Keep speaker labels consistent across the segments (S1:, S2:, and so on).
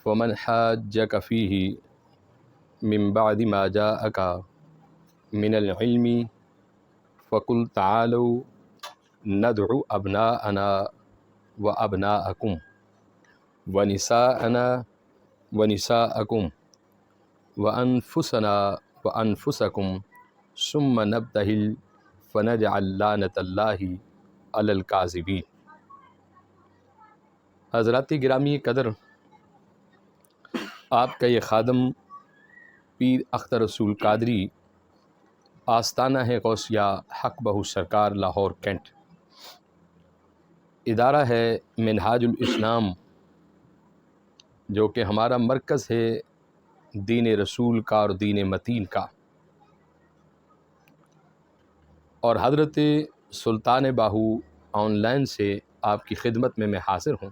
S1: ومن حاجك فيه من بعد ما جاءك من العلم فقل تعالوا ندعو أبناءنا وأبناءكم ونساءنا ونساءكم وأنفسنا وأنفسكم ثم نبتهل فنجعل لعنة الله علی الکاذبین۔ حضرات گرامی قدر، آپ کا یہ خادم پیر اختر رسول قادری، آستانہ ہے غوثیہ حق بہو سرکار، لاہور کینٹ، ادارہ ہے منہاج الاسلام، جو کہ ہمارا مرکز ہے دین رسول کا اور دین متین کا، اور حضرت سلطان باہو آن لائن سے آپ کی خدمت میں حاضر ہوں،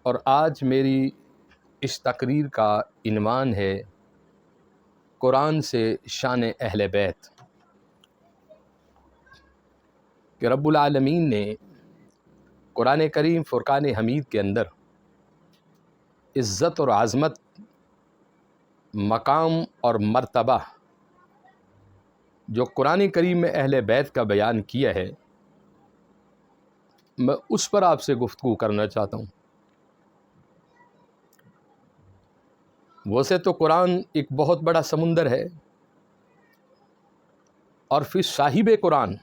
S1: اور آج میری اس تقریر کا عنوان ہے قرآن سے شان اہل بیت، کہ رب العالمین نے قرآن کریم فرقان حمید کے اندر عزت اور عظمت، مقام اور مرتبہ جو قرآن کریم میں اہل بیت کا بیان کیا ہے، میں اس پر آپ سے گفتگو کرنا چاہتا ہوں۔ ویسے تو قرآن ایک بہت بڑا سمندر ہے، اور پھر صاحب قرآن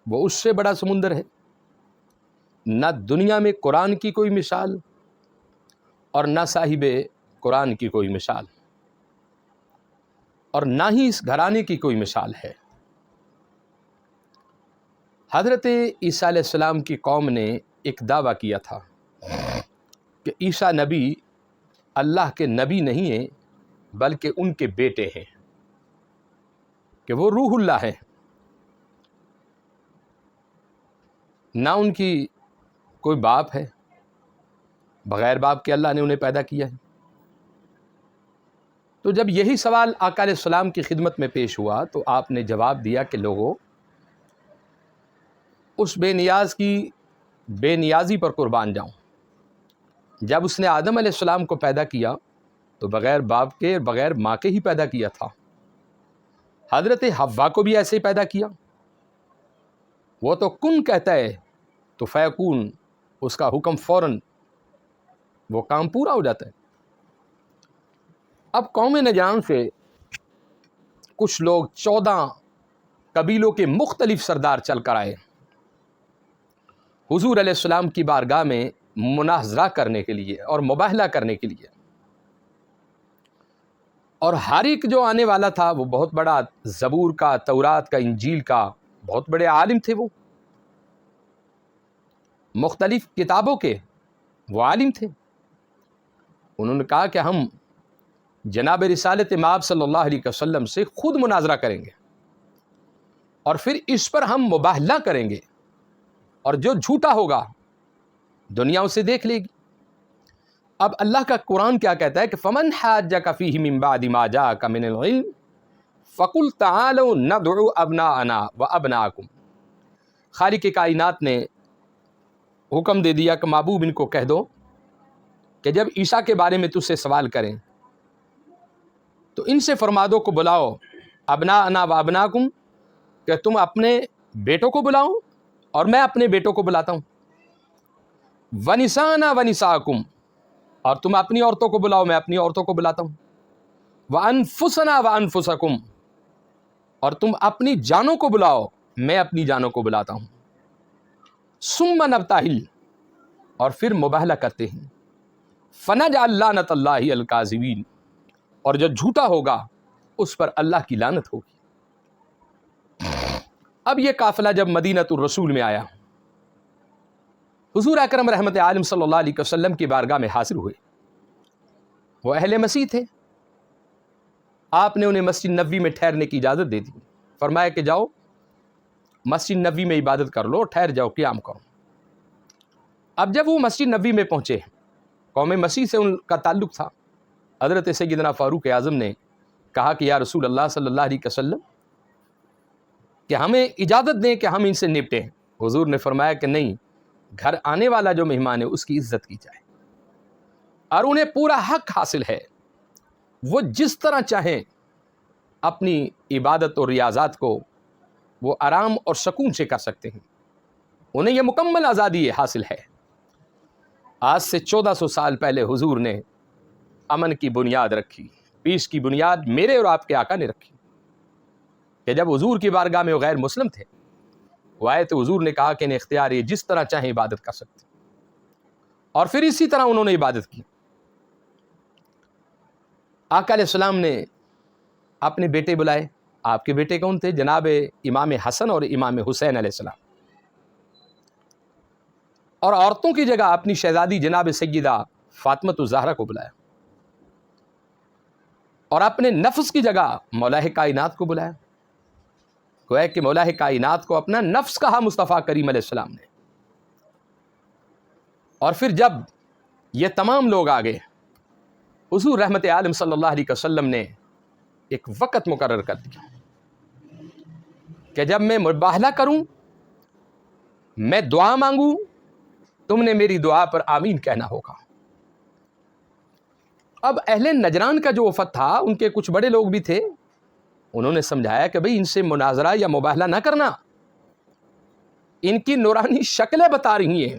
S1: وہ اس سے بڑا سمندر ہے۔ نہ دنیا میں قرآن کی کوئی مثال اور نہ صاحب قرآن کی کوئی مثال، اور نہ ہی اس گھرانے کی کوئی مثال ہے۔ حضرت عیسیٰ علیہ السلام کی قوم نے ایک دعویٰ کیا تھا کہ عیسیٰ نبی اللہ کے نبی نہیں ہیں بلکہ ان کے بیٹے ہیں، کہ وہ روح اللہ ہے، نہ ان کی کوئی باپ ہے، بغیر باپ کے اللہ نے انہیں پیدا کیا ہے۔ تو جب یہی سوال آقا علیہ السلام کی خدمت میں پیش ہوا تو آپ نے جواب دیا کہ لوگوں، اس بے نیاز کی بے نیازی پر قربان جاؤں۔ جب اس نے آدم علیہ السلام کو پیدا کیا تو بغیر باپ کے بغیر ماں کے ہی پیدا کیا تھا۔ حضرت حوا کو بھی ایسے ہی پیدا کیا، وہ تو کن کہتا ہے تو فیکون، اس کا حکم فوراً وہ کام پورا ہو جاتا ہے۔ اب قوم نجران سے کچھ لوگ 14 قبیلوں کے مختلف سردار چل کر آئے حضور علیہ السلام کی بارگاہ میں مناظرہ کرنے کے لیے اور مباہلہ کرنے کے لیے، اور ہر ایک جو آنے والا تھا وہ بہت بڑا زبور کا، تورات کا، انجیل کا بہت بڑے عالم تھے، وہ مختلف کتابوں کے وہ عالم تھے۔ انہوں نے کہا کہ ہم جناب رسالت مآب صلی اللہ علیہ وسلم سے خود مناظرہ کریں گے، اور پھر اس پر ہم مباہلہ کریں گے، اور جو جھوٹا ہوگا دنیا اسے دیکھ لے گی۔ اب اللہ کا قرآن کیا کہتا ہے کہ فمن حاجک فیہ من بعد ما جاءک من العلم فقل تعالوا ندعو ابناءنا وابناءکم۔ خالق کائنات نے حکم دے دیا کہ محبوب ان کو کہہ دو کہ جب عیسیٰ کے بارے میں تجھ سے سوال کریں تو ان سے فرما دو کو بلاؤ ابناءنا وابناءکم، کہ تم اپنے بیٹوں کو بلاؤ اور میں اپنے بیٹوں کو بلاتا ہوں، ونساءنا ونساءکم، اور تم اپنی عورتوں کو بلاؤ میں اپنی عورتوں کو بلاتا ہوں، وانفسنا وانفسکم، اور تم اپنی جانوں کو بلاؤ میں اپنی جانوں کو بلاتا ہوں، ثم نبتہل، اور پھر مباہلہ کرتے ہیں، فنجعل لعنۃ اللہ علی الکاذبین، اور جو جھوٹا ہوگا اس پر اللہ کی لعنت ہوگی۔ اب یہ قافلہ جب مدینۃ الرسول میں آیا، حضور اکرم رحمت عالم صلی اللہ علیہ وسلم کی بارگاہ میں حاضر ہوئے۔ وہ اہل مسیح تھے، آپ نے انہیں مسجد نبوی میں ٹھہرنے کی اجازت دے دی، فرمایا کہ جاؤ مسجد نبوی میں عبادت کر لو، ٹھہر جاؤ، قیام کرو۔ اب جب وہ مسجد نبوی میں پہنچے، قوم مسیح سے ان کا تعلق تھا، حضرت سیدنا فاروق اعظم نے کہا کہ یا رسول اللہ صلی اللہ علیہ وسلم کہ ہمیں اجازت دیں کہ ہم ان سے نپٹیں۔ حضور نے فرمایا کہ نہیں، گھر آنے والا جو مہمان ہے اس کی عزت کی جائے، اور انہیں پورا حق حاصل ہے، وہ جس طرح چاہیں اپنی عبادت اور ریاضات کو وہ آرام اور سکون سے کر سکتے ہیں، انہیں یہ مکمل آزادی حاصل ہے۔ آج سے 1400 سال پہلے حضور نے امن کی بنیاد رکھی، پیس کی بنیاد میرے اور آپ کے آقا نے رکھی، کہ جب حضور کی بارگاہ میں وہ غیر مسلم تھے، وہ آئے تو حضور نے کہا کہ انہیں اختیار ہے، جس طرح چاہیں عبادت کر سکتے، اور پھر اسی طرح انہوں نے عبادت کی۔ آقا علیہ السلام نے اپنے بیٹے بلائے، آپ کے بیٹے کون تھے؟ جناب امام حسن اور امام حسین علیہ السلام، اور عورتوں کی جگہ اپنی شہزادی جناب سیدہ فاطمۃ الزہرا کو بلایا، اور اپنے نفس کی جگہ مولا کائنات کو بلایا، گویا کہ مولا کائنات کو اپنا نفس کہا مصطفیٰ کریم علیہ السلام نے۔ اور پھر جب یہ تمام لوگ آ گئے، حضور رحمت عالم صلی اللہ علیہ وسلم نے ایک وقت مقرر کر دیا کہ جب میں مباہلہ کروں، میں دعا مانگوں، تم نے میری دعا پر آمین کہنا ہوگا۔ اب اہل نجران کا جو وفد تھا، ان کے کچھ بڑے لوگ بھی تھے، انہوں نے سمجھایا کہ بھئی ان سے مناظرہ یا مباہلہ نہ کرنا، ان کی نورانی شکلیں بتا رہی ہیں،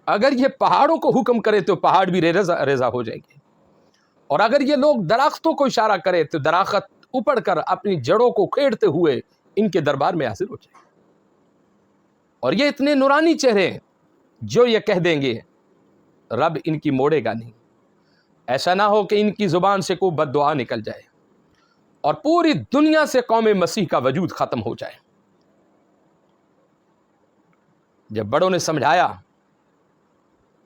S1: اگر یہ پہاڑوں کو حکم کرے تو پہاڑ بھی ریزہ ہو جائیں گے، اور اگر یہ لوگ درختوں کو اشارہ کرے تو درخت اپڑ کر اپنی جڑوں کو کھیڑتے ہوئے ان کے دربار میں حاضر ہو جائیں گے، اور یہ اتنے نورانی چہرے ہیں، جو یہ کہہ دیں گے رب ان کی موڑے گا نہیں، ایسا نہ ہو کہ ان کی زبان سے کوئی بد دعا نکل جائے اور پوری دنیا سے قوم مسیح کا وجود ختم ہو جائے۔ جب بڑوں نے سمجھایا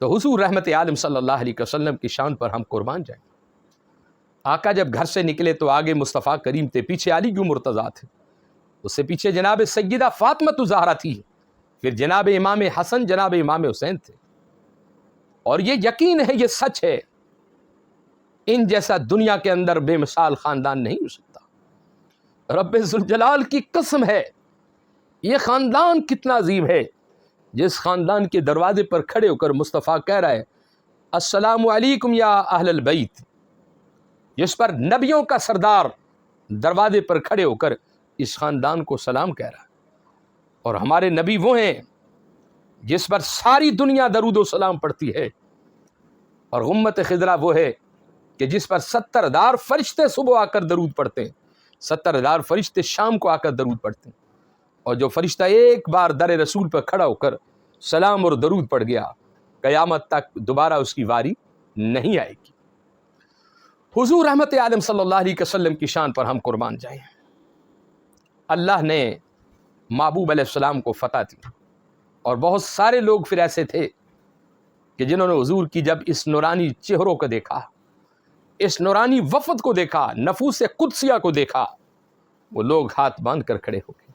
S1: تو حضور رحمت عالم صلی اللہ علیہ وسلم کی شان پر ہم قربان جائیں۔ آقا جب گھر سے نکلے تو آگے مصطفیٰ کریم تھے، پیچھے علی کیوں مرتضیٰ تھے، اس سے پیچھے جناب سیدہ فاطمۃ الزہرا تھی، پھر جناب امام حسن، جناب امام حسین تھے، اور یہ یقین ہے، یہ سچ ہے، ان جیسا دنیا کے اندر بے مثال خاندان نہیں ہو سکتا۔ رب ذوالجلال کی قسم ہے، یہ خاندان کتنا عظیم ہے، جس خاندان کے دروازے پر کھڑے ہو کر مصطفیٰ کہہ رہا ہے السلام علیکم یا اہل البیت، جس پر نبیوں کا سردار دروازے پر کھڑے ہو کر اس خاندان کو سلام کہہ رہا ہے، اور ہمارے نبی وہ ہیں جس پر ساری دنیا درود و سلام پڑھتی ہے، اور امت خضرہ وہ ہے کہ جس پر 70,000 فرشتے صبح آ کر درود پڑھتے ہیں، 70,000 فرشتے شام کو آ کر درود پڑھتے ہیں، اور جو فرشتہ ایک بار در رسول پر کھڑا ہو کر سلام اور درود پڑھ گیا، قیامت تک دوبارہ اس کی واری نہیں آئے گی۔ حضور رحمت عالم صلی اللہ علیہ وسلم کی شان پر ہم قربان جائیں۔ اللہ نے محبوب علیہ السلام کو فتح دی، اور بہت سارے لوگ پھر ایسے تھے کہ جنہوں نے حضور کی جب اس نورانی چہروں کو دیکھا، اس نورانی وفد کو دیکھا، نفوس قدسیہ کو دیکھا، وہ لوگ ہاتھ باندھ کر کھڑے ہو گئے۔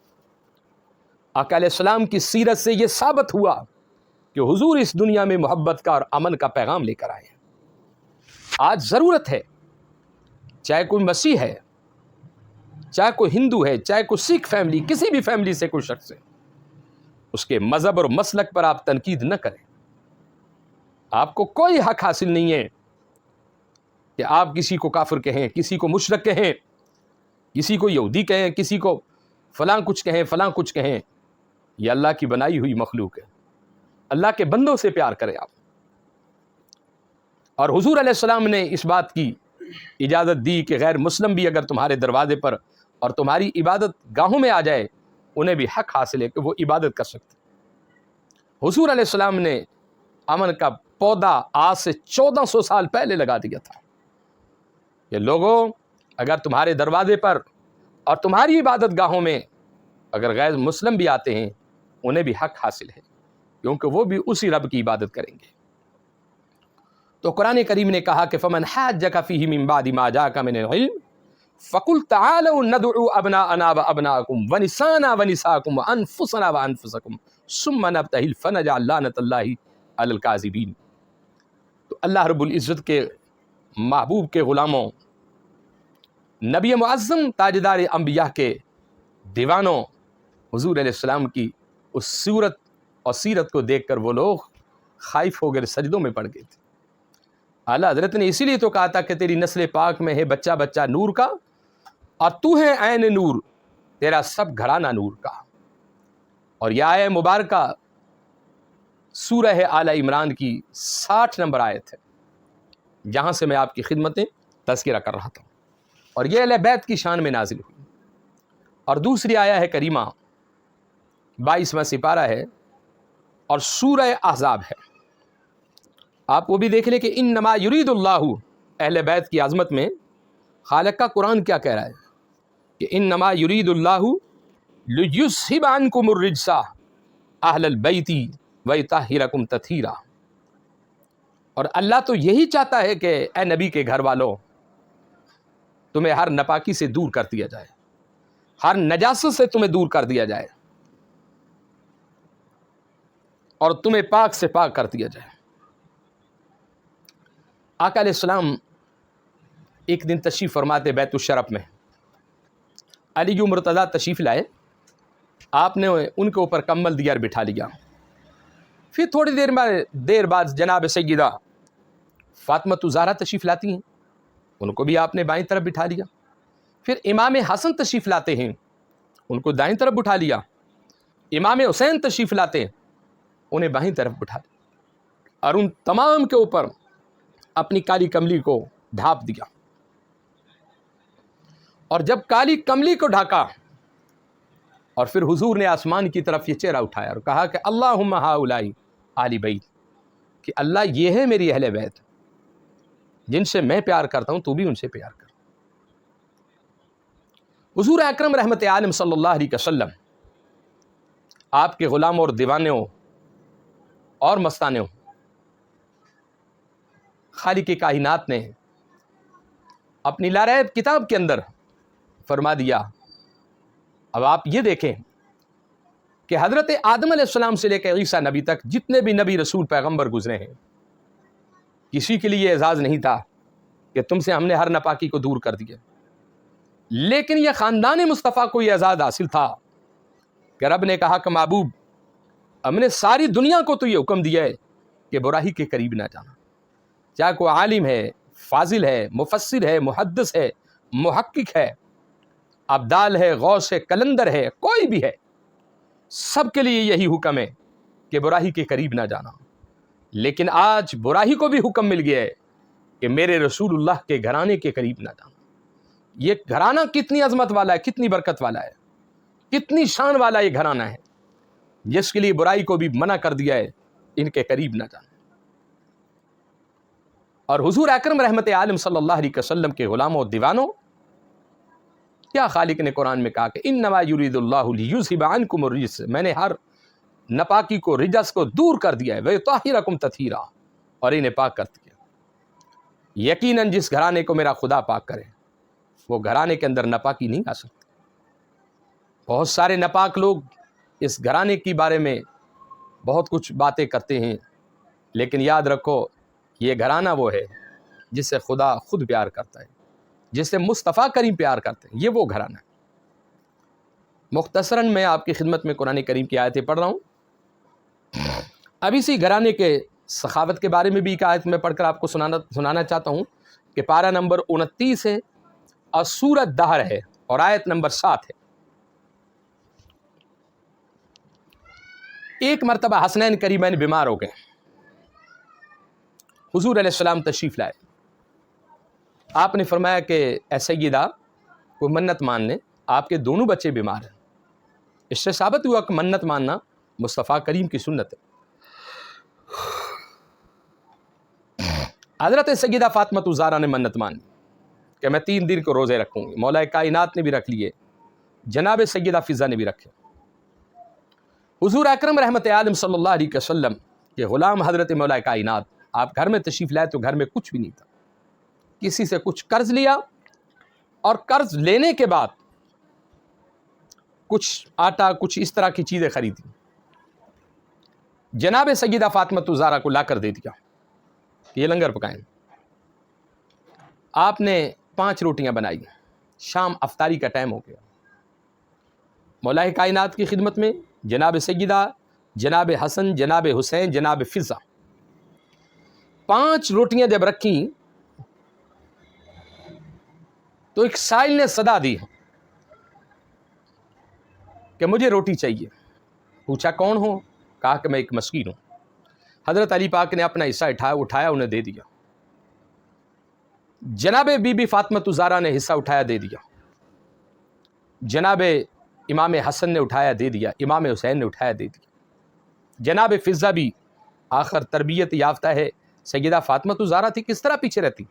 S1: آقا علیہ السلام کی سیرت سے یہ ثابت ہوا کہ حضور اس دنیا میں محبت کا اور امن کا پیغام لے کر آئے ہیں۔ آج ضرورت ہے، چاہے کوئی مسیح ہے، چاہے کوئی ہندو ہے، چاہے کوئی سکھ فیملی، کسی بھی فیملی سے کوئی شخص ہے، اس کے مذہب اور مسلک پر آپ تنقید نہ کریں۔ آپ کو کوئی حق حاصل نہیں ہے کہ آپ کسی کو کافر کہیں، کسی کو مشرک کہیں، کسی کو یہودی کہیں، کسی کو فلاں کچھ کہیں، فلاں کچھ کہیں۔ یہ اللہ کی بنائی ہوئی مخلوق ہے، اللہ کے بندوں سے پیار کریں آپ۔ اور حضور علیہ السلام نے اس بات کی اجازت دی کہ غیر مسلم بھی اگر تمہارے دروازے پر اور تمہاری عبادت گاہوں میں آ جائے، انہیں بھی حق حاصل ہے کہ وہ عبادت کر سکتے۔ حضور علیہ السلام نے امن کا پودا آج سے 1400 سال پہلے لگا دیا تھا کہ لوگوں، اگر تمہارے دروازے پر اور تمہاری عبادت گاہوں میں اگر غیر مسلم بھی آتے ہیں، انہیں بھی حق حاصل ہے، کیونکہ وہ بھی اسی رب کی عبادت کریں گے۔ تو قرآن کریم نے کہا کہ فمن حاجک فیہ من بعد ما جاءک من العلم فقل تعالوا ندعو ابناءنا وابناءکم ونساءنا ونساءکم وانفسنا وانفسکم ثم نبتہل فنجعل لعنۃ اللہ علی الکاذبین۔ تو اللہ رب العزت کے محبوب کے غلاموں، نبی معظم تاجدار انبیاء کے دیوانوں، حضور علیہ السلام کی اس صورت اور سیرت کو دیکھ کر وہ لوگ خائف ہو گئے، سجدوں میں پڑ گئے تھے۔ اعلیٰ حضرت نے اسی لیے تو کہا تھا کہ تیری نسل پاک میں ہے بچہ بچہ نور کا، اور تو ہے عین نور، تیرا سب گھرانہ نور کا۔ اور یہ آیہ مبارکہ سورہ آل عمران کی 60 نمبر آیت ہے، جہاں سے میں آپ کی خدمت میں تذکرہ کر رہا تھا، اور یہ اہل بیت کی شان میں نازل ہوئی۔ اور دوسری آیہ ہے کریمہ 22واں سپارہ ہے اور سورہ احزاب ہے، آپ وہ بھی دیکھ لیں کہ انما یرید اللہ، اہل بیت کی عظمت میں خالق کا قرآن کیا کہہ رہا ہے کہ انما یرید اللہ لیذھب عنکم الرجس اہل البیت ویطہرکم تطہیرا۔ اور اللہ تو یہی چاہتا ہے کہ اے نبی کے گھر والوں، تمہیں ہر ناپاکی سے دور کر دیا جائے، ہر نجاست سے تمہیں دور کر دیا جائے، اور تمہیں پاک سے پاک کر دیا جائے۔ آقا علیہ السلام ایک دن تشریف فرماتے بیت الشرف میں، علی مرتضیٰ تشریف لائے، آپ نے ان کے اوپر کمبل دیا اور بٹھا لیا۔ پھر تھوڑی دیر بعد جناب سیدہ فاطمہ الزہرا تشریف لاتی ہیں، ان کو بھی آپ نے بائیں طرف بٹھا لیا۔ پھر امام حسن تشریف لاتے ہیں، ان کو دائیں طرف بٹھا لیا۔ امام حسین تشریف لاتے ہیں، انہیں بائیں طرف بٹھا لیا، اور ان تمام کے اوپر اپنی کالی کملی کو ڈھانپ دیا۔ اور جب کالی کملی کو ڈھانکا، اور پھر حضور نے آسمان کی طرف یہ چہرہ اٹھایا اور کہا کہ اللہم ہؤلاء آل بیت، کہ اللہ یہ ہے میری اہل بیت، جن سے میں پیار کرتا ہوں تو بھی ان سے پیار کر۔ حضور اکرم رحمت عالم صلی اللہ علیہ وسلم آپ کے غلاموں اور دیوانوں اور مستانوں، خالق کائنات نے اپنی لاریب کتاب کے اندر فرما دیا۔ اب آپ یہ دیکھیں کہ حضرت آدم علیہ السلام سے لے کے عیسیٰ نبی تک جتنے بھی نبی رسول پیغمبر گزرے ہیں، کسی کے لیے اعزاز نہیں تھا کہ تم سے ہم نے ہر ناپاکی کو دور کر دیا، لیکن یہ خاندان مصطفیٰ کو یہ اعزاز حاصل تھا کہ رب نے کہا کہ محبوب، ہم نے ساری دنیا کو تو یہ حکم دیا ہے کہ برائی کے قریب نہ جانا، چاہے کوئی عالم ہے، فاضل ہے، مفسر ہے، محدث ہے، محقق ہے، ابدال ہے، غوث ہے، کلندر ہے، کوئی بھی ہے، سب کے لیے یہی حکم ہے کہ برائی کے قریب نہ جانا۔ لیکن آج برائی کو بھی حکم مل گیا ہے کہ میرے رسول اللہ کے گھرانے کے قریب نہ جانا۔ یہ گھرانہ کتنی عظمت والا ہے، کتنی برکت والا ہے، کتنی شان والا یہ گھرانہ ہے، جس کے لیے برائی کو بھی منع کر دیا ہے، ان کے قریب نہ جانا۔ اور حضور اکرم رحمت عالم صلی اللہ علیہ وسلم کے غلاموں اور دیوانوں، کیا خالق نے قرآن میں کہا کہ انما یرید اللہ لیذھب عنکم الرجس، میں نے ہر ناپاکی کو، رجس کو دور کر دیا ہے، ویطہرکم تطہیرا، اور انہیں پاک کر دیا۔ یقیناً جس گھرانے کو میرا خدا پاک کرے، وہ گھرانے کے اندر ناپاکی نہیں آ سکتی۔ بہت سارے ناپاک لوگ اس گھرانے کے بارے میں بہت کچھ باتیں کرتے ہیں، لیکن یاد رکھو یہ گھرانہ وہ ہے جس سے خدا خود پیار کرتا ہے، جس سے مصطفیٰ کریم پیار کرتے ہیں، یہ وہ گھرانہ ہے۔ مختصراً میں آپ کی خدمت میں قرآن کریم کی آیتیں پڑھ رہا ہوں۔ اب اسی گھرانے کے سخاوت کے بارے میں بھی ایک آیت میں پڑھ کر آپ کو سنانا چاہتا ہوں کہ پارہ نمبر 29 ہے اور سورۃ دہر ہے اور آیت نمبر 7 ہے۔ ایک مرتبہ حسنین کریمین بیمار ہو گئے، حضور علیہ السلام تشریف لائے، آپ نے فرمایا کہ اے سیدہ کوئی منت مان لیں، آپ کے دونوں بچے بیمار ہیں۔ اس سے ثابت ہوا کہ منت ماننا مصطفیٰ کریم کی سنت ہے۔ حضرت سیدہ فاطمہ الزہرا نے منت مانی کہ میں 3 دن کو روزے رکھوں گی، مولا کائنات نے بھی رکھ لیے، جناب سیدہ فضہ نے بھی رکھے۔ حضور اکرم رحمت عالم صلی اللہ علیہ وسلم کے غلام حضرت مولا کائنات آپ گھر میں تشریف لائے تو گھر میں کچھ بھی نہیں تھا، کسی سے کچھ قرض لیا، اور قرض لینے کے بعد کچھ آٹا، کچھ اس طرح کی چیزیں خریدی، جناب سیدہ فاطمہ الزہرا کو لا کر دے دیا کہ یہ لنگر پکائیں۔ آپ نے 5 روٹیاں بنائی، شام افطاری کا ٹائم ہو گیا، مولا کائنات کی خدمت میں جناب سیدہ جناب حسن، جناب حسین، جناب فضا، 5 روٹیاں جب رکھیں تو ایک سائل نے صدا دی کہ مجھے روٹی چاہیے۔ پوچھا کون ہو؟ کہا کہ میں ایک مسکین ہوں۔ حضرت علی پاک نے اپنا حصہ اٹھایا انہیں دے دیا۔ جناب بی بی فاطمہ الزہرا نے حصہ اٹھایا دے دیا۔ جناب امام حسن نے اٹھایا دے دیا، امام حسین نے اٹھایا دے دیا۔ جناب فضا بھی آخر تربیت یافتہ ہے، سیدہ فاطمہ الزہرا تھی، کس طرح پیچھے رہتی۔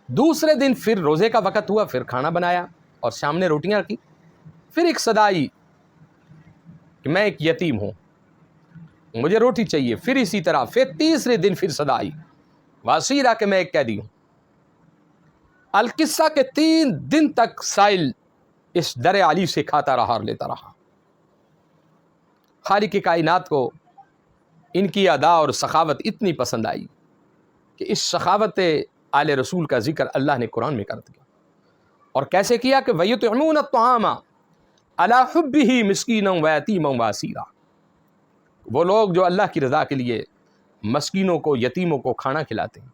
S1: دوسرے دن پھر روزے کا وقت ہوا، پھر کھانا بنایا اور سامنے روٹیاں رکھی۔ پھر ایک صدا آئی کہ میں ایک یتیم ہوں، مجھے روٹی چاہیے۔ پھر اسی طرح پھر تیسرے دن پھر صدا آئی، واسیرہ کہ میں ایک قیدی ہوں۔ القصہ کے 3 دن تک سائل اس در علی سے کھاتا رہا اور لیتا رہا۔ خالق کائنات کو ان کی ادا اور سخاوت اتنی پسند آئی کہ اس سخاوت آل رسول کا ذکر اللہ نے قرآن میں کر دیا۔ اور کیسے کیا کہ وَيُطْعِمُونَ الطَّعَامَ عَلَىٰ حُبِّهِ مِسْكِينًا وَيَتِيمًا وَأَسِيرًا، وہ لوگ جو اللہ کی رضا کے لیے مسکینوں کو، یتیموں کو کھانا کھلاتے ہیں،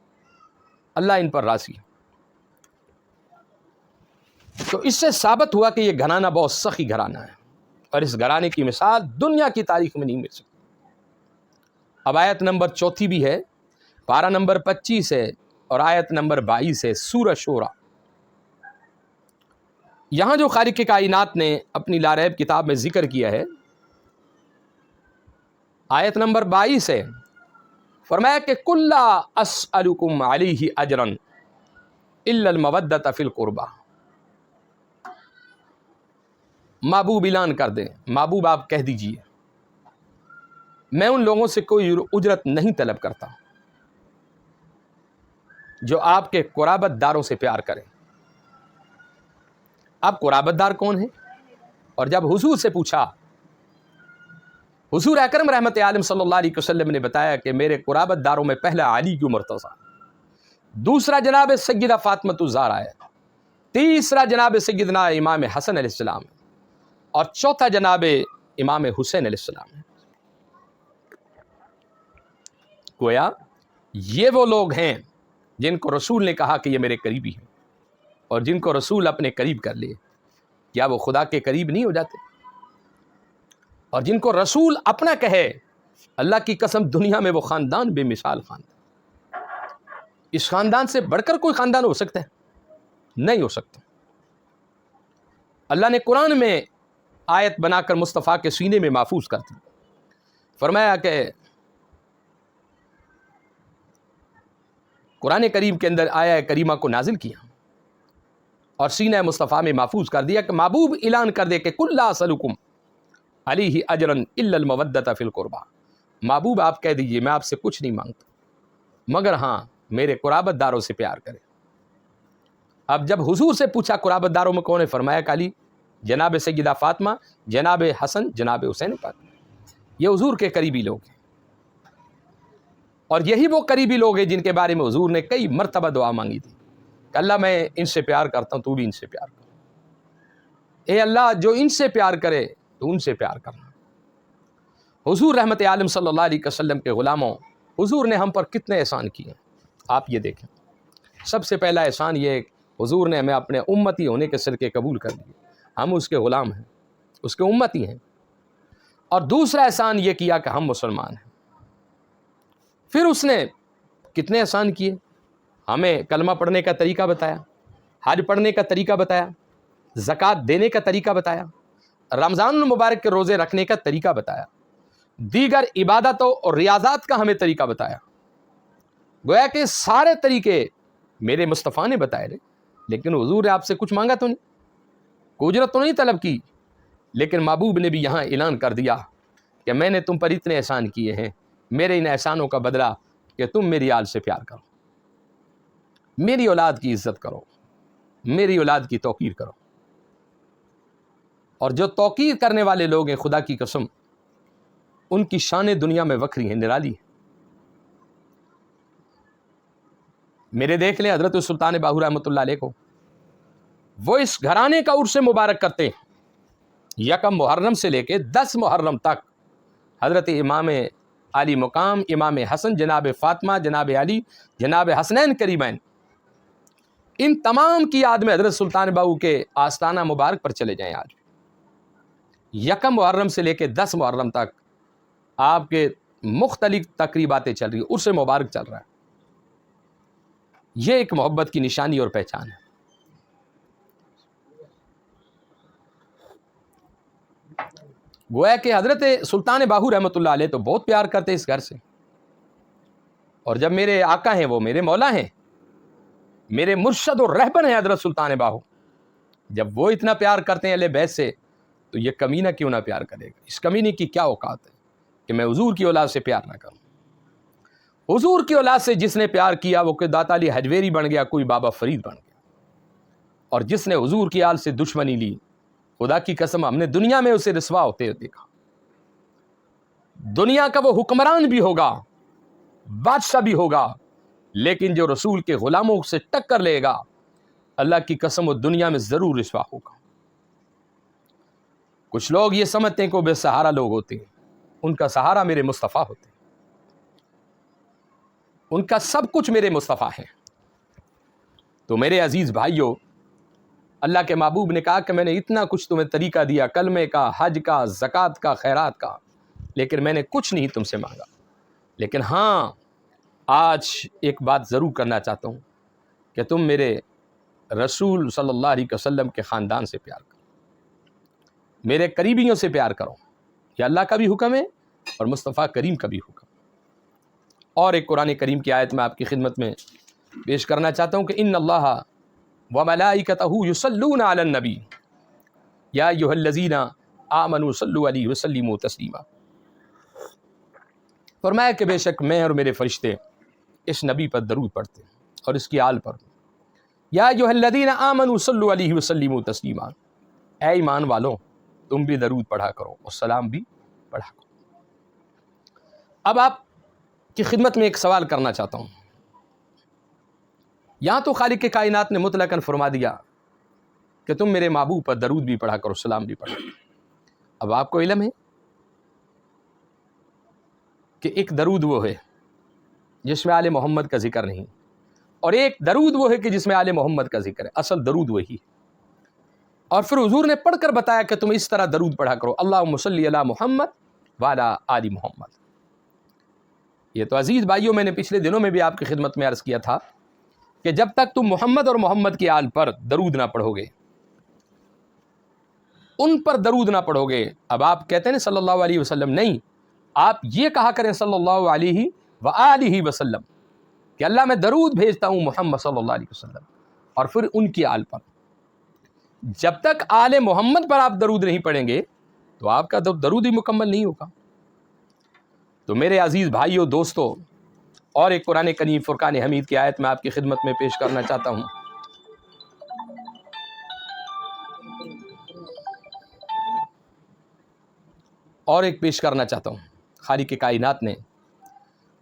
S1: اللہ ان پر راضی ہے۔ تو اس سے ثابت ہوا کہ یہ گھرانہ بہت سخی گھرانہ ہے، اور اس گھرانے کی مثال دنیا کی تاریخ میں نہیں مل سکتی۔ اب آیت نمبر 4 بھی ہے، پارہ نمبر 25 ہے اور آیت نمبر 22 ہے سورہ شورى۔ یہاں جو خالق کائنات نے اپنی لاریب کتاب میں ذکر کیا ہے، آیت نمبر 22 ہے، فرمایا کہ قُل لَا أَسْأَلُكُمْ عَلَيْهِ أَجْرًا إِلَّا الْمَوَدَّةَ فِي الْقُرْبَى۔ محبوب اعلان کر دیں، محبوب آپ کہہ دیجئے میں ان لوگوں سے کوئی اجرت نہیں طلب کرتا جو آپ کے قرابت داروں سے پیار کریں۔ اب قرابت دار کون ہیں؟ اور جب حضور سے پوچھا، حضور اکرم رحمت عالم صلی اللہ علیہ وسلم نے بتایا کہ میرے قرابت داروں میں پہلا علی کی مرتضیٰ، دوسرا جناب سیدہ فاطمہ الزہرا ہے، تیسرا جناب سیدنا امام حسن علیہ السلام ہے، اور چوتھا جناب امام حسین علیہ السلام ہے۔ گویا یہ وہ لوگ ہیں جن کو رسول نے کہا کہ یہ میرے قریبی ہیں، اور جن کو رسول اپنے قریب کر لے کیا وہ خدا کے قریب نہیں ہو جاتے؟ اور جن کو رسول اپنا کہے، اللہ کی قسم دنیا میں وہ خاندان بے مثال خاندان، اس خاندان سے بڑھ کر کوئی خاندان ہو سکتا ہے؟ نہیں ہو سکتا۔ اللہ نے قرآن میں آیت بنا کر مصطفیٰ کے سینے میں محفوظ کر دی، فرمایا کہ قرآن کریم کے اندر آیا کریمہ کو نازل کیا اور سینہ مصطفیٰ میں محفوظ کر دیا کہ محبوب اعلان کر دے کہ قُل لَا أَسْأَلُكُمْ عَلَيْهِ أَجْرًا إِلَّا الْمَوَدَّةَ فِي الْقُرْبَى۔ محبوب آپ کہہ دیجئے میں آپ سے کچھ نہیں مانگتا مگر ہاں میرے قرابت داروں سے پیار کرے۔ اب جب حضور سے پوچھا قرابت داروں میں کون ہے، فرمایا کہ علی، جناب سیدہ فاطمہ، جناب حسن، جناب حسین پاک، یہ حضور کے قریبی لوگ ہیں۔ اور یہی وہ قریبی لوگ ہیں جن کے بارے میں حضور نے کئی مرتبہ دعا مانگی تھی کہ اللہ میں ان سے پیار کرتا ہوں، تو بھی ان سے پیار کر، اے اللہ جو ان سے پیار کرے تو ان سے پیار کرنا۔ حضور رحمت عالم صلی اللہ علیہ وسلم کے غلاموں، حضور نے ہم پر کتنے احسان کیے ہیں آپ یہ دیکھیں۔ سب سے پہلا احسان یہ ہے کہ حضور نے ہمیں اپنے امتی ہونے کے صدقے قبول کر لیے، ہم اس کے غلام ہیں، اس کے امتی ہیں۔ اور دوسرا احسان یہ کیا کہ ہم مسلمان ہیں۔ پھر اس نے کتنے احسان کیے، ہمیں کلمہ پڑھنے کا طریقہ بتایا، حج پڑھنے کا طریقہ بتایا، زکوٰۃ دینے کا طریقہ بتایا، رمضان المبارک کے روزے رکھنے کا طریقہ بتایا، دیگر عبادتوں اور ریاضات کا ہمیں طریقہ بتایا۔ گویا کہ سارے طریقے میرے مصطفیٰ نے بتائے رہے، لیکن حضور نے آپ سے کچھ مانگا تو نہیں، کوئی اجرت تو نہیں طلب کی، لیکن محبوب نے بھی یہاں اعلان کر دیا کہ میں نے تم پر اتنے احسان کیے ہیں، میرے ان احسانوں کا بدلہ کہ تم میری آل سے پیار کرو، میری اولاد کی عزت کرو، میری اولاد کی توقیر کرو۔ اور جو توقیر کرنے والے لوگ ہیں، خدا کی قسم ان کی شان دنیا میں وکھری ہیں، نرالی ہیں۔ میرے دیکھ لیں حضرت سلطان باہو رحمۃ اللہ علیہ کو، وہ اس گھرانے کا عرس مبارک کرتے ہیں، 1 محرم سے لے کے 10 محرم تک حضرت امام علی مقام، امام حسن، جناب فاطمہ، جناب علی، جناب حسنین کریمین، ان تمام کی یاد میں حضرت سلطان باہو کے آستانہ مبارک پر چلے جائیں. آج یکم محرم سے لے کے 10 محرم تک آپ کے مختلف تقریباتیں چل رہی ہیں، عرس مبارک چل رہا ہے. یہ ایک محبت کی نشانی اور پہچان ہے. گویا کہ حضرت سلطان باہو رحمۃ اللہ علیہ تو بہت پیار کرتے اس گھر سے، اور جب میرے آقا ہیں، وہ میرے مولا ہیں، میرے مرشد اور رہبر ہیں حضرت سلطان باہو، جب وہ اتنا پیار کرتے ہیں اہل بیت سے، تو یہ کمینہ کیوں نہ پیار کرے گا؟ اس کمینے کی کیا اوقات ہے کہ میں حضور کی اولاد سے پیار نہ کروں؟ حضور کی اولاد سے جس نے پیار کیا وہ کوئی داتا علی حجویری بن گیا، کوئی بابا فرید بن گیا. اور جس نے حضور کی آل سے دشمنی لی، خدا کی قسم ہم نے دنیا میں اسے رسوا ہوتے دیکھا. دنیا کا وہ حکمران بھی ہوگا، بادشاہ بھی ہوگا، لیکن جو رسول کے غلاموں سے ٹکر لے گا، اللہ کی قسم وہ دنیا میں ضرور رسوا ہوگا. کچھ لوگ یہ سمجھتے ہیں کہ وہ بے سہارا لوگ ہوتے ہیں، ان کا سہارا میرے مصطفیٰ ہوتے ہیں، ان کا سب کچھ میرے مصطفیٰ ہے. تو میرے عزیز بھائیوں، اللہ کے محبوب نے کہا کہ میں نے اتنا کچھ تمہیں طریقہ دیا، کلمے کا، حج کا، زکوٰۃ کا، خیرات کا، لیکن میں نے کچھ نہیں تم سے مانگا. لیکن ہاں، آج ایک بات ضرور کرنا چاہتا ہوں کہ تم میرے رسول صلی اللہ علیہ وسلم کے خاندان سے پیار کرو، میرے قریبیوں سے پیار کرو. یہ اللہ کا بھی حکم ہے اور مصطفیٰ کریم کا بھی حکم. اور ایک قرآن کریم کی آیت میں آپ کی خدمت میں پیش کرنا چاہتا ہوں کہ ان اللہ وملائکتہ یصلون علی النبی یا ایھا الذین آمنوا صلوا علیہ وسلموا تسلیما. فرمایا کہ بے شک میں اور میرے فرشتے اس نبی پر درود پڑھتے ہیں اور اس کی آل پر. یا ایھا الذین آمنوا صلوا علیہ وسلموا تسلیما، اے ایمان والوں تم بھی درود پڑھا کرو اور سلام بھی پڑھا کرو. اب آپ کی خدمت میں ایک سوال کرنا چاہتا ہوں. یہاں تو خالق کے کائنات نے مطلقاً فرما دیا کہ تم میرے محبوب پر درود بھی پڑھا کرو، سلام بھی پڑھا کرو. اب آپ کو علم ہے کہ ایک درود وہ ہے جس میں آل محمد کا ذکر نہیں، اور ایک درود وہ ہے کہ جس میں آل محمد کا ذکر ہے. اصل درود وہی. اور پھر حضور نے پڑھ کر بتایا کہ تم اس طرح درود پڑھا کرو، اللہم صلی علی محمد وعلی آل محمد. یہ تو عزیز بھائیوں میں نے پچھلے دنوں میں بھی آپ کی خدمت میں عرض کیا تھا کہ جب تک تم محمد اور محمد کی آل پر درود نہ پڑھو گے، ان پر درود نہ پڑھو گے. اب آپ کہتے ہیں صلی اللہ علیہ وسلم، نہیں، آپ یہ کہا کریں صلی اللہ علیہ وآلہ وسلم کہ اللہ میں درود بھیجتا ہوں محمد صلی اللہ علیہ وسلم اور پھر ان کی آل پر. جب تک آل محمد پر آپ درود نہیں پڑھیں گے تو آپ کا درود ہی مکمل نہیں ہوگا. تو میرے عزیز بھائیوں، دوستو، اور ایک قرآن کریم فرقان حمید کی آیت میں آپ کی خدمت میں پیش کرنا چاہتا ہوں. اور ایک پیش کرنا چاہتا ہوں. خالق کے کائنات نے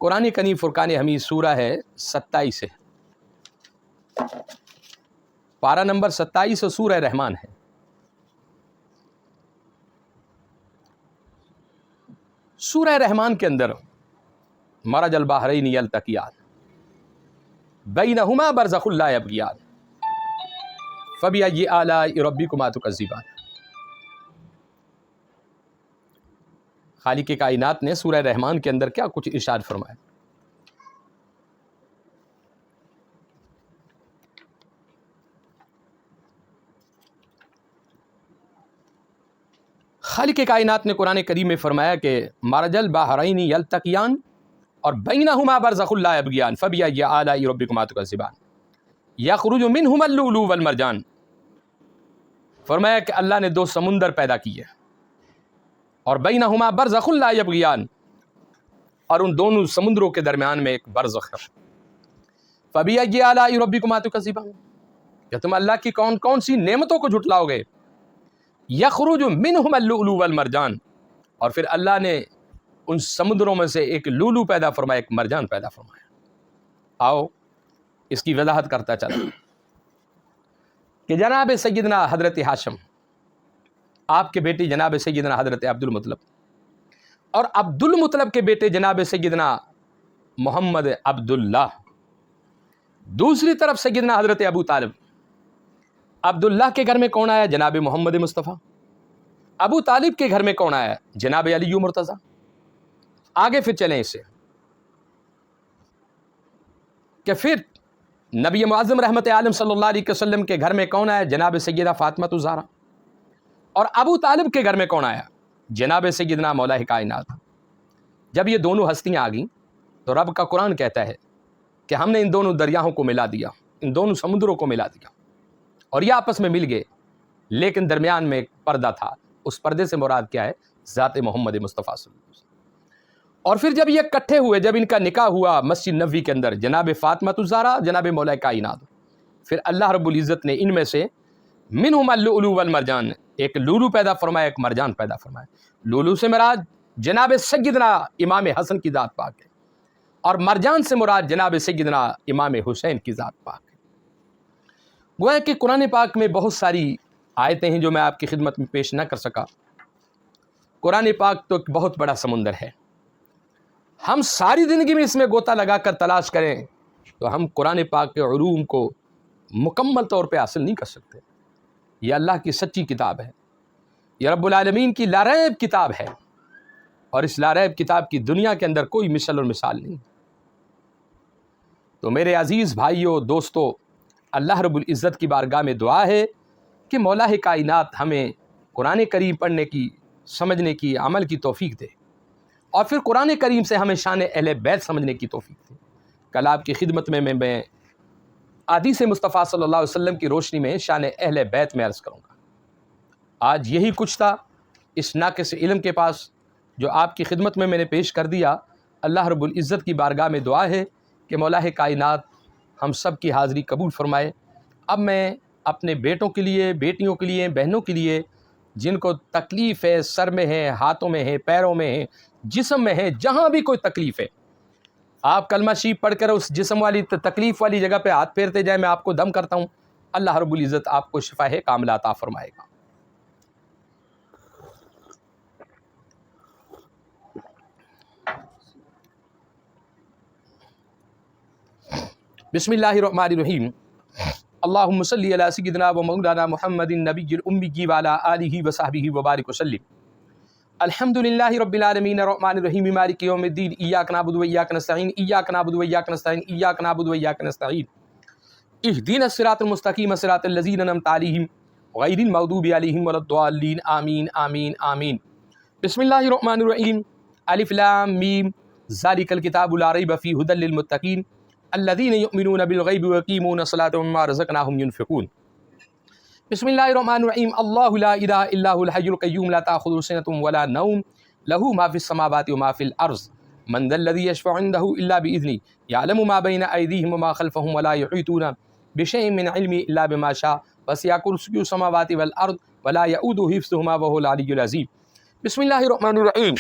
S1: قرآن کریم فرقان حمید سورہ ہے 27 ہے، پارہ نمبر 27 سورہ رحمان ہے. سورہ رحمان کے اندر مرج البحرین یلتقیان بینہما برزخ لا یبغیان فبأی آلاء ربکما تکذبان. خالق کائنات نے سورہ رحمان کے اندر کیا کچھ ارشاد فرمایا. خالق کائنات نے قرآن کریم میں فرمایا کہ مرج البحرین یلتقیان اور بینہما برزخ لا یبغیان فبأی آلاء ربکما تکذبان یخرج منہما اللؤلؤ والمرجان. فرمایا کہ اللہ نے 2 سمندر پیدا کیے اور بینہما برزخ لا یبغیان، اور ان دونوں سمندروں کے درمیان میں ایک برزخ ہے. فبأی آلاء ربکما تکذبان، کہ تم اللہ کی کون کون سی نعمتوں کو جھٹلاؤ گے. یخرج منہما اللؤلؤ والمرجان، اور پھر اللہ نے ان سمندروں میں سے ایک لولو پیدا فرمایا، ایک مرجان پیدا فرمایا. آؤ اس کی وضاحت کرتا چلا کہ جناب سیدنا حضرت ہاشم، آپ کے بیٹی جناب سیدنا حضرت عبد المطلب، اور عبد المطلب کے بیٹے جناب سیدنا محمد عبداللہ، دوسری طرف سیدنا حضرت ابو طالب۔ عبداللہ کے گھر میں کون آیا؟ جناب محمد مصطفیٰ۔ ابو طالب کے گھر میں کون آیا؟ جناب علی مرتضیٰ۔ آگے پھر چلیں اسے کہ پھر نبی معظم رحمت عالم صلی اللہ علیہ وسلم کے گھر میں کون آیا؟ جناب سیدہ فاطمہ الزہرا۔ اور ابو طالب کے گھر میں کون آیا؟ جناب سیدنا مولا کائنات۔ جب یہ دونوں ہستیاں آ گئیں تو رب کا قرآن کہتا ہے کہ ہم نے ان دونوں دریاؤں کو ملا دیا، ان دونوں سمندروں کو ملا دیا، اور یہ آپس میں مل گئے، لیکن درمیان میں ایک پردہ تھا۔ اس پردے سے مراد کیا ہے؟ ذات محمد مصطفیٰ صلی اللہ علیہ وسلم۔ اور پھر جب یہ اکٹھے ہوئے، جب ان کا نکاح ہوا مسجد نبوی کے اندر، جناب فاطمہ الزہرا، جناب مولا کائنات، پھر اللہ رب العزت نے ان میں سے منہم اللؤلؤ والمرجان، ایک لولو پیدا فرمایا، ایک مرجان پیدا فرمایا۔ لولو سے مراد جناب سیدنا امام حسن کی ذات پاک ہے، اور مرجان سے مراد جناب سیدنا امام حسین کی ذات پاک ہے۔ گویا کہ قرآن پاک میں بہت ساری آیتیں ہیں جو میں آپ کی خدمت میں پیش نہ کر سکا۔ قرآن پاک تو ایک بہت بڑا سمندر ہے، ہم ساری زندگی میں اس میں غوطہ لگا کر تلاش کریں تو ہم قرآن پاک کے علوم کو مکمل طور پہ حاصل نہیں کر سکتے۔ یہ اللہ کی سچی کتاب ہے، یہ رب العالمین کی لاریب کتاب ہے، اور اس لاریب کتاب کی دنیا کے اندر کوئی مثل اور مثال نہیں۔ تو میرے عزیز بھائیوں، دوستو، اللہ رب العزت کی بارگاہ میں دعا ہے کہ مولا کائنات ہمیں قرآن کریم پڑھنے کی، سمجھنے کی، عمل کی توفیق دے، اور پھر قرآن کریم سے ہمیں شان اہل بیت سمجھنے کی توفیق دے۔ کل آپ کی خدمت میں حدیث مصطفیٰ صلی اللہ علیہ وسلم کی روشنی میں شان اہل بیت میں عرض کروں گا۔ آج یہی کچھ تھا اس ناقص علم کے پاس جو آپ کی خدمت میں نے پیش کر دیا۔ اللہ رب العزت کی بارگاہ میں دعا ہے کہ مولا کائنات ہم سب کی حاضری قبول فرمائے۔ اب میں اپنے بیٹوں کے لیے، بیٹیوں کے لیے، بہنوں کے لیے جن کو تکلیف ہے، سر میں ہے، ہاتھوں میں ہے، پیروں میں ہے، جسم میں ہے، جہاں بھی کوئی تکلیف ہے، آپ کلمہ شریف پڑھ کر اس جسم والی تکلیف والی جگہ پہ ہاتھ پھیرتے جائیں، میں آپ کو دم کرتا ہوں، اللہ رب العزت آپ کو شفا کاملہ عطا فرمائے گا۔ بسم اللہ الرحمن الرحیم۔ اللہم صلی علی سیدنا و مولانا محمد النبی الامی وعلی آلہ وصحبہ وبارک وسلم۔ الحمدللہ رب العالمین الرحمن الرحیم مالک یوم الدین، ایاک نعبد و ایاک نستعین، ایاک نعبد و ایاک نستعین، ایاک نعبد و ایاک نستعین، اہدنا الصراط المستقیم صراط الذین انعمت علیہم غیر المغضوب علیہم ولا الضالین، آمین آمین آمین۔ بسم اللہ الرحمن الرحیم۔ الف لام میم، ذالک الکتاب لا ریب فیہ ھدی للمتقین الذین یؤمنون بالغیب ویقیمون الصلاۃ ومما رزقناہم ینفقون۔ بسم اللہ الرحمن الرحیم۔ اللہ لا الہ الا هو الحی القیوم لا تأخذہ سنۃ ولا نوم لہ ما فی السماوات وما فی الارض من ذا الذی یشفع عندہ الا بإذنہ یعلم ما بین ایدیہم وما خلفہم ولا یحیطون بشیء من علمہ الا بما شاء وسع کرسیہ السماوات والارض ولا یؤودہ حفظہما وہو العلی العظیم۔ بسم اللہ الرحمن الرحیم۔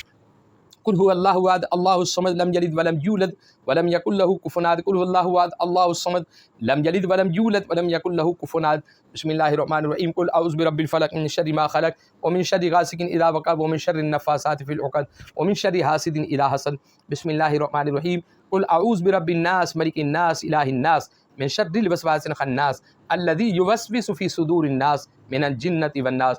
S1: قل هو اللہ احد اللہ الصمد لم یلد ولم یولد ولم یکن لہ کفوا احد۔ قل هو اللہ احد اللہ الصمد لم یلد ولم یولد ولم یکن لہ کفوا احد۔ بسم اللہ الرحمن الرحیم۔ قل اعوذ برب الفلق من شر ما خلق ومن شر غاسق اذا وقب ومن شر النفاثات في العقد ومن شر حاسد اذا حسد۔ بسم اللہ الرحمن الرحیم۔ قل اعوذ برب الناس ملک الناس الہ الناس من شر الوسواس الخناس الذی یوسوس فی صدور الناس من الجنۃ والناس۔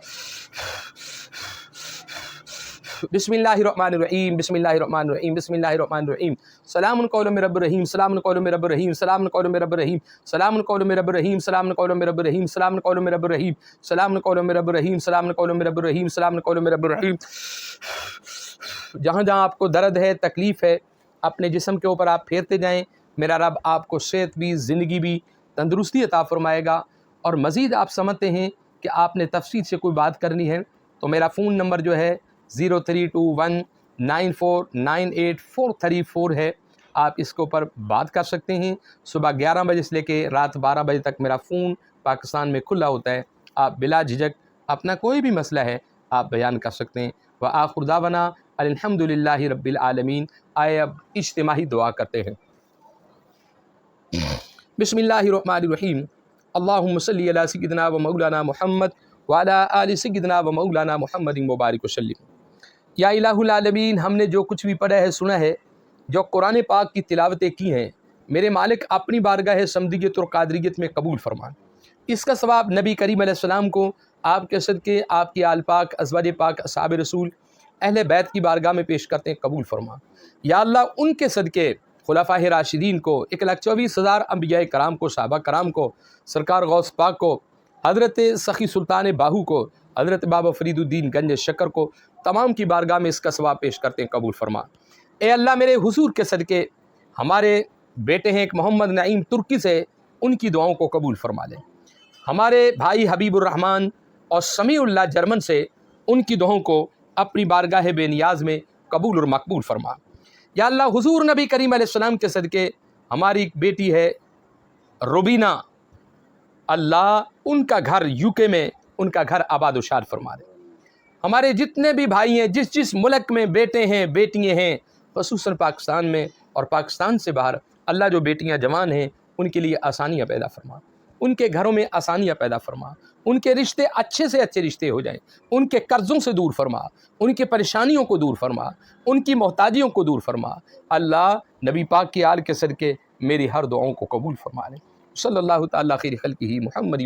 S1: بسم اللہ الرحمن الرحیم۔ بسم اللہ الرحمن الرحیم۔ بسم اللہ الرحمن الرحیم۔ سلام قول من رب الرحیم، سلام قول من رب الرحیم، سلام قول من رب الرحیم، سلام قول من رب الرحیم، سلام قول من رب الرحیم، سلام قول من رب الرحیم، سلام قول من رب الرحیم، سلام قول من رب الرحیم، سلام قول من رب الرحیم۔ جہاں جہاں آپ کو درد ہے، تکلیف ہے، اپنے جسم کے اوپر آپ پھیرتے جائیں، میرا رب آپ کو صحت بھی، زندگی بھی، تندرستی عطا فرمائے گا۔ اور مزید آپ سمجھتے ہیں کہ آپ نے تفصیل سے کوئی بات کرنی ہے تو میرا فون نمبر جو ہے 0321949844 ہے، آپ اس کے اوپر بات کر سکتے ہیں۔ صبح 11 بجے سے لے کے رات 12 بجے تک میرا فون پاکستان میں کھلا ہوتا ہے، آپ بلا جھجک اپنا کوئی بھی مسئلہ ہے آپ بیان کر سکتے ہیں۔ وآخر دعوانا الحمدللہ رب العالمین۔ آئے اب اجتماعی دعا کرتے ہیں۔ بسم اللہ الرحمن الرحیم۔ اللہم صلی علی سیدنا و مولانا محمد وعلی آل سیدنا و مولانا محمد مبارک وسلم۔ یا الہ العالمین، ہم نے جو کچھ بھی پڑھا ہے، سنا ہے، جو قرآن پاک کی تلاوتیں کی ہیں، میرے مالک اپنی بارگاہ صمدیت اور قادریت میں قبول فرمان۔ اس کا ثواب نبی کریم علیہ السلام کو آپ کے صدقے، آپ کی آل پاک، ازواج پاک، اصحاب رسول، اہل بیت کی بارگاہ میں پیش کرتے ہیں، قبول فرما۔ یا اللہ ان کے صدقے خلفاء راشدین کو، 1,24,000 انبیاء کرام کو، صحابہ کرام کو، سرکار غوث پاک کو، حضرت سخی سلطان باہو کو، حضرت بابا فرید الدین گنج شکر کو، تمام کی بارگاہ میں اس کا ثواب پیش کرتے ہیں، قبول فرما۔ اے اللہ میرے حضور کے صدقے ہمارے بیٹے ہیں ایک محمد نعیم ترکی سے، ان کی دعاؤں کو قبول فرما لیں۔ ہمارے بھائی حبیب الرحمن اور سمیع اللہ جرمن سے، ان کی دعاؤں کو اپنی بارگاہ بے نیاز میں قبول اور مقبول فرما۔ یا اللہ حضور نبی کریم علیہ السلام کے صدقے ہماری ایک بیٹی ہے روبینہ، اللہ ان کا گھر UK میں، ان کا گھر آباد و شاد فرما دے۔ ہمارے جتنے بھی بھائی ہیں، جس ملک میں بیٹے ہیں، بیٹیاں ہیں، خصوصاً پاکستان میں اور پاکستان سے باہر، اللہ جو بیٹیاں جوان ہیں ان کے لیے آسانیاں پیدا فرما، ان کے گھروں میں آسانیاں پیدا فرما، ان کے رشتے اچھے سے اچھے رشتے ہو جائیں، ان کے قرضوں سے دور فرما، ان کے پریشانیوں کو دور فرما، ان کی محتاجیوں کو دور فرما۔ اللہ نبی پاک کی آل کے صدقے میری ہر دعاؤں کو قبول فرما لے۔ صلی اللہ تعالیٰ خیر خلقہ محمد